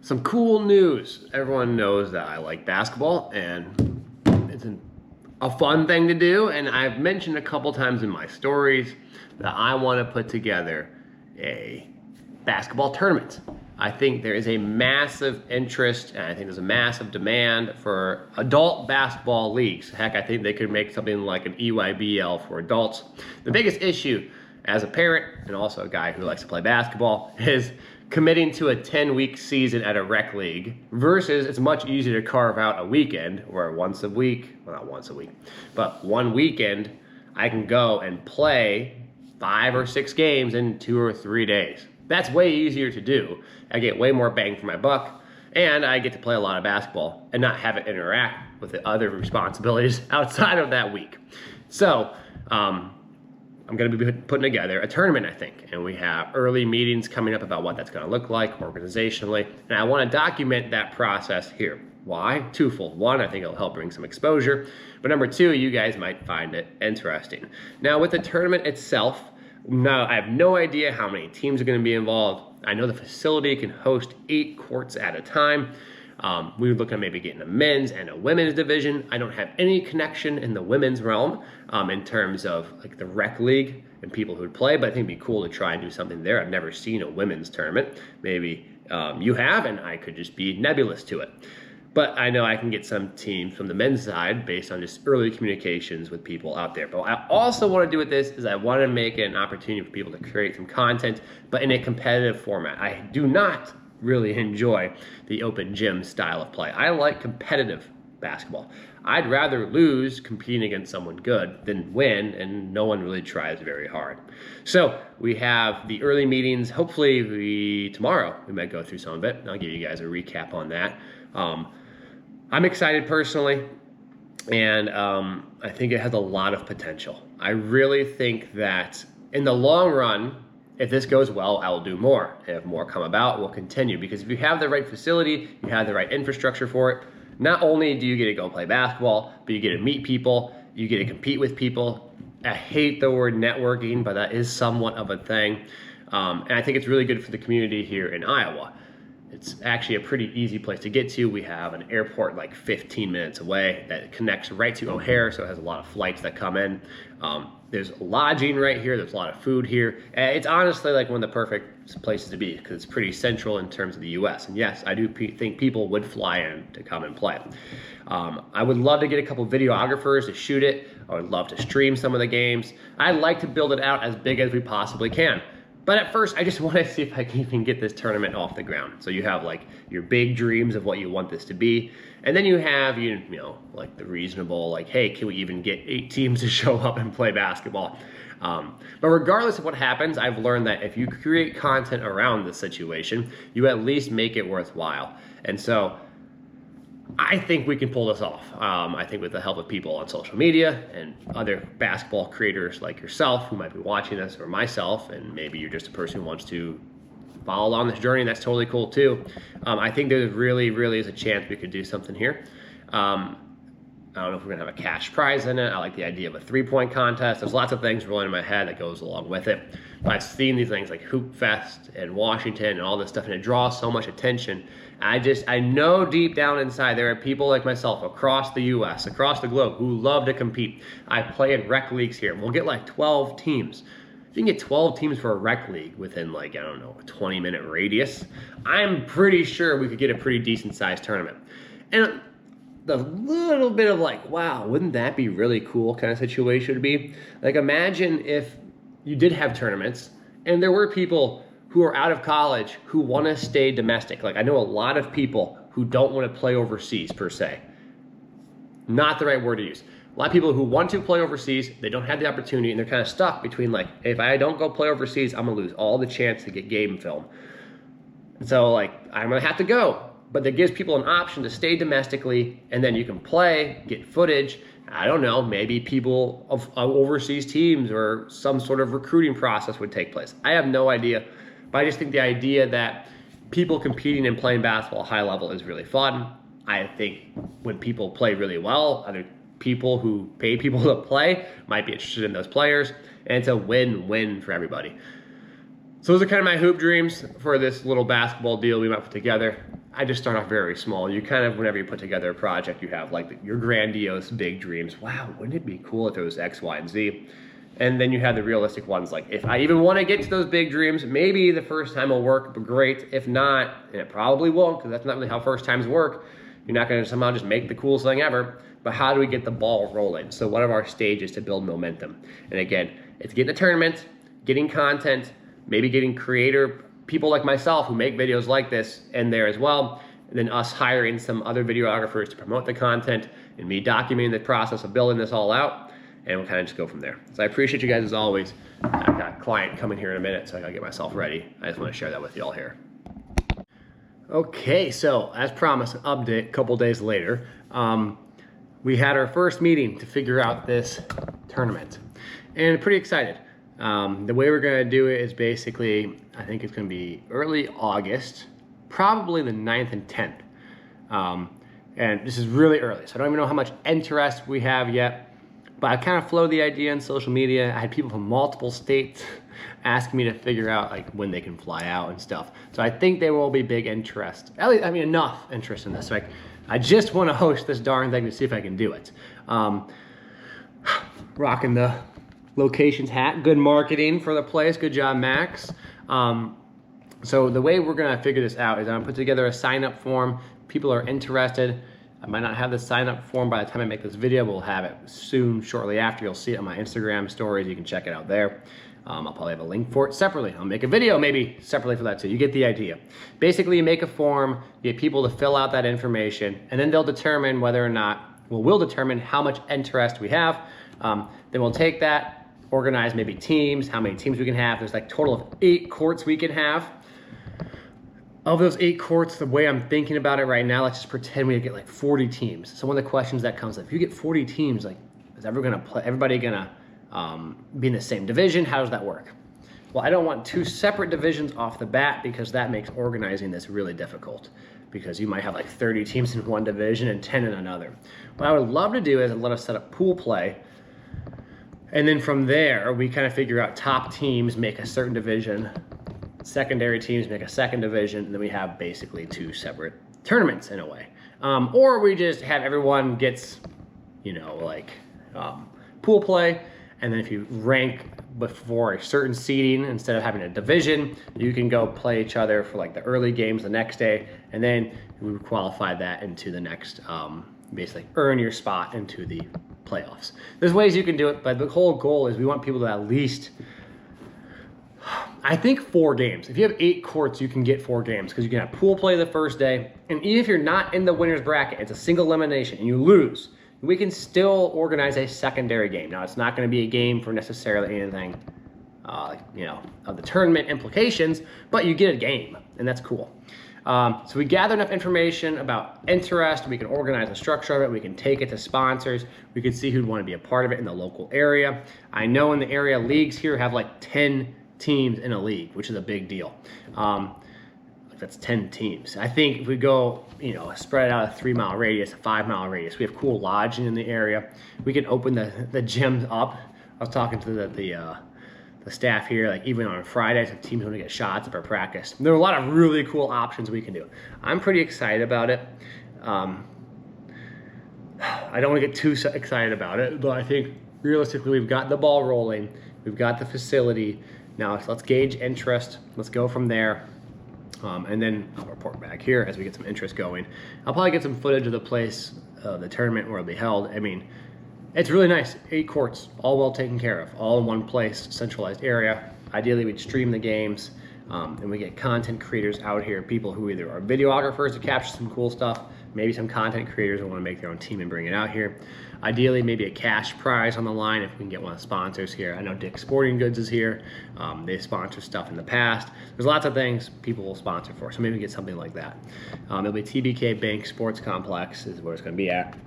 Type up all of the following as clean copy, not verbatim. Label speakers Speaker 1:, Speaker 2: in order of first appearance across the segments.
Speaker 1: Some cool news. Everyone knows that I like basketball and it's a fun thing to do. And I've mentioned a couple times in my stories that I want to put together a basketball tournament. I think there is a massive interest and I think there's a massive demand for adult basketball leagues. Heck, I think they could make something like an EYBL for adults. The biggest issue as a parent and also a guy who likes to play basketball is committing to a 10-week season at a rec league versus it's much easier to carve out a weekend where once a week, well not once a week, but one weekend I can go and play 5 or 6 games in 2 or 3 days. That's way easier to do. I get way more bang for my buck and I get to play a lot of basketball and not have it interact with the other responsibilities outside of that week. So, I'm going to be putting together a tournament, I think, and we have early meetings coming up about what that's going to look like organizationally, and I want to document that process here. Why? Twofold. One, I think it'll help bring some exposure, but number two, you guys might find it interesting. Now, with the tournament itself, I have no idea how many teams are going to be involved. I know the facility can host 8 courts at a time. We were looking at maybe getting a men's and a women's division. I don't have any connection in the women's realm in terms of like the rec league and people who would play, but I think it'd be cool to try and do something there. I've never seen a women's tournament. Maybe you have, and I could just be nebulous to it. But I know I can get some teams from the men's side based on just early communications with people out there. But what I also want to do with this is I want to make it an opportunity for people to create some content, but in a competitive format. I do not really enjoy the open gym style of play. I like competitive basketball. I'd rather lose competing against someone good than win, and no one really tries very hard. So we have the early meetings. Hopefully tomorrow we might go through some of it. I'll give you guys a recap on that. I'm excited personally, and I think it has a lot of potential. I really think that in the long run, if this goes well, I will do more. And if more come about, we'll continue. Because if you have the right facility, you have the right infrastructure for it, not only do you get to go play basketball, but you get to meet people, you get to compete with people. I hate the word networking, but that is somewhat of a thing. And I think it's really good for the community here in Iowa. It's actually a pretty easy place to get to. We have an airport like 15 minutes away that connects right to O'Hare, so it has a lot of flights that come in. There's lodging right here. There's a lot of food here. It's honestly like one of the perfect places to be because it's pretty central in terms of the U.S. And yes, I do think people would fly in to come and play. I would love to get a couple videographers to shoot it. I would love to stream some of the games. I'd like to build it out as big as we possibly can. But at first, I just want to see if I can even get this tournament off the ground. So you have like your big dreams of what you want this to be. And then you have, you know, like the reasonable, like, hey, can we even get 8 teams to show up and play basketball? But regardless of what happens, I've learned that if you create content around this situation, you at least make it worthwhile. And so I think we can pull this off. I think with the help of people on social media and other basketball creators like yourself who might be watching this, or myself, and maybe you're just a person who wants to follow along this journey, that's totally cool too. I think there really is a chance we could do something here. I don't know if we're gonna have a cash prize in it. I like the idea of a 3-point contest. There's lots of things rolling in my head that goes along with it. But I've seen these things like Hoop Fest and Washington and all this stuff, and it draws so much attention. I know deep down inside there are people like myself across the U.S., across the globe, who love to compete. I play in rec leagues here. We'll get like 12 teams. If you can get 12 teams for a rec league within like, I don't know, a 20-minute radius, I'm pretty sure we could get a pretty decent sized tournament. And the little bit of like, wow, wouldn't that be really cool kind of situation to be? Like imagine if you did have tournaments and there were people who are out of college who want to stay domestic. Like I know a lot of people who don't want to play overseas per se. Not the right word to use. A lot of people who want to play overseas, they don't have the opportunity and they're kind of stuck between like, if I don't go play overseas, I'm gonna lose all the chance to get game film. And so like, I'm gonna have to go. But that gives people an option to stay domestically and then you can play, get footage. I don't know, maybe people of overseas teams or some sort of recruiting process would take place. I have no idea. But I just think the idea that people competing and playing basketball at a high level is really fun. I think when people play really well, other people who pay people to play might be interested in those players, and it's a win-win for everybody. So those are kind of my hoop dreams for this little basketball deal we might put together. I just start off very small. You kind of, whenever you put together a project, you have like your grandiose big dreams. Wow, wouldn't it be cool if there was X, Y, and Z? And then you have the realistic ones, like if I even want to get to those big dreams, maybe the first time will work, but great. If not, and it probably won't, because that's not really how first times work. You're not going to somehow just make the coolest thing ever. But how do we get the ball rolling? So one of our stages to build momentum. And again, it's getting a tournament, getting content, maybe getting creator people like myself who make videos like this in there as well. And then us hiring some other videographers to promote the content and me documenting the process of building this all out. And we'll kind of just go from there. So I appreciate you guys as always. I've got a client coming here in a minute, so I gotta get myself ready. I just want to share that with you all here. Okay, so as promised, an update a couple days later. We had our first meeting to figure out this tournament. And pretty excited. The way we're gonna do it is basically, I think it's gonna be early August, probably the 9th and 10th. And this is really early, so I don't even know how much interest we have yet. But I kind of floated the idea on social media. I had people from multiple states asking me to figure out like when they can fly out and stuff. So I think there will be big interest. At least, I mean, enough interest in this. Like, I just want to host this darn thing to see if I can do it. Rocking the locations hat. Good marketing for the place. Good job, Max. So the way we're gonna figure this out is I'm gonna put together a sign-up form. People are interested. I might not have the sign-up form by the time I make this video, but we'll have it soon, shortly after. You'll see it on my Instagram stories. You can check it out there. I'll probably have a link for it separately. I'll make a video maybe separately for that too. You get the idea. Basically, you make a form, you get people to fill out that information, and then they'll determine whether or not, well, we'll determine how much interest we have. Then we'll take that, organize maybe teams, how many teams we can have. There's like total of 8 courts we can have. Of those 8 courts, the way I'm thinking about it right now, let's just pretend we get like 40 teams. So one of the questions that comes up, if you get 40 teams, like, is everybody gonna be in the same division? How does that work? Well, I don't want 2 separate divisions off the bat because that makes organizing this really difficult, because you might have like 30 teams in one division and 10 in another. What I would love to do is let us set up pool play, and then from there, we kind of figure out top teams make a certain division, secondary teams make a second division, and then we have basically 2 separate tournaments in a way. Or we just have everyone gets, you know, like pool play, and then if you rank before a certain seeding, instead of having a division, you can go play each other for like the early games the next day, and then we would qualify that into the next, basically earn your spot into the playoffs. There's ways you can do it, but the whole goal is we want people to at least, I think 4 games. If you have 8 courts, you can get 4 games because you can have pool play the first day. And even if you're not in the winner's bracket, it's a single elimination and you lose, we can still organize a secondary game. Now, it's not going to be a game for necessarily anything, you know, of the tournament implications, but you get a game, and that's cool. So we gather enough information about interest, we can organize the structure of it, we can take it to sponsors, we can see who'd want to be a part of it in the local area. I know in the area leagues here have like 10 teams in a league, which is a big deal. That's 10 teams. I think if we go, you know, spread out a 3-mile radius, a 5-mile radius, we have cool lodging in the area. We can open the gyms up. I was talking to the staff here, like even on Fridays, if teams want to get shots up or practice. There are a lot of really cool options we can do. I'm pretty excited about it. I don't want to get too excited about it, but I think realistically we've got the ball rolling. We've got the facility. Now let's gauge interest. Let's go from there. And then I'll report back here as we get some interest going. I'll probably get some footage of the place, the tournament where it'll be held. I mean, it's really nice. 8 courts, all well taken care of, all in one place, centralized area. Ideally, we'd stream the games, and we get content creators out here, people who either are videographers to capture some cool stuff, maybe some content creators who want to make their own team and bring it out here. Ideally, maybe a cash prize on the line if we can get one of the sponsors here. I know Dick's Sporting Goods is here. They sponsor stuff in the past. There's lots of things people will sponsor for, so maybe we get something like that. It'll be TBK Bank Sports Complex is where it's going to be at.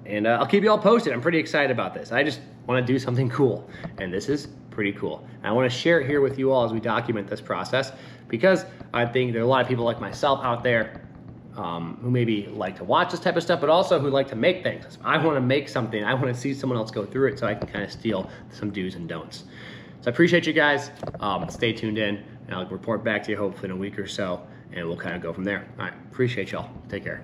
Speaker 1: And I'll keep you all posted. I'm pretty excited about this. I just want to do something cool, and this is pretty cool. And I want to share it here with you all as we document this process, because I think there are a lot of people like myself out there who maybe like to watch this type of stuff, but also who like to make things. I want to make something. I want to see someone else go through it so I can kind of steal some do's and don'ts. So I appreciate you guys. Stay tuned in, and I'll report back to you hopefully in a week or so. and we'll kind of go from there. All right, appreciate y'all. Take care.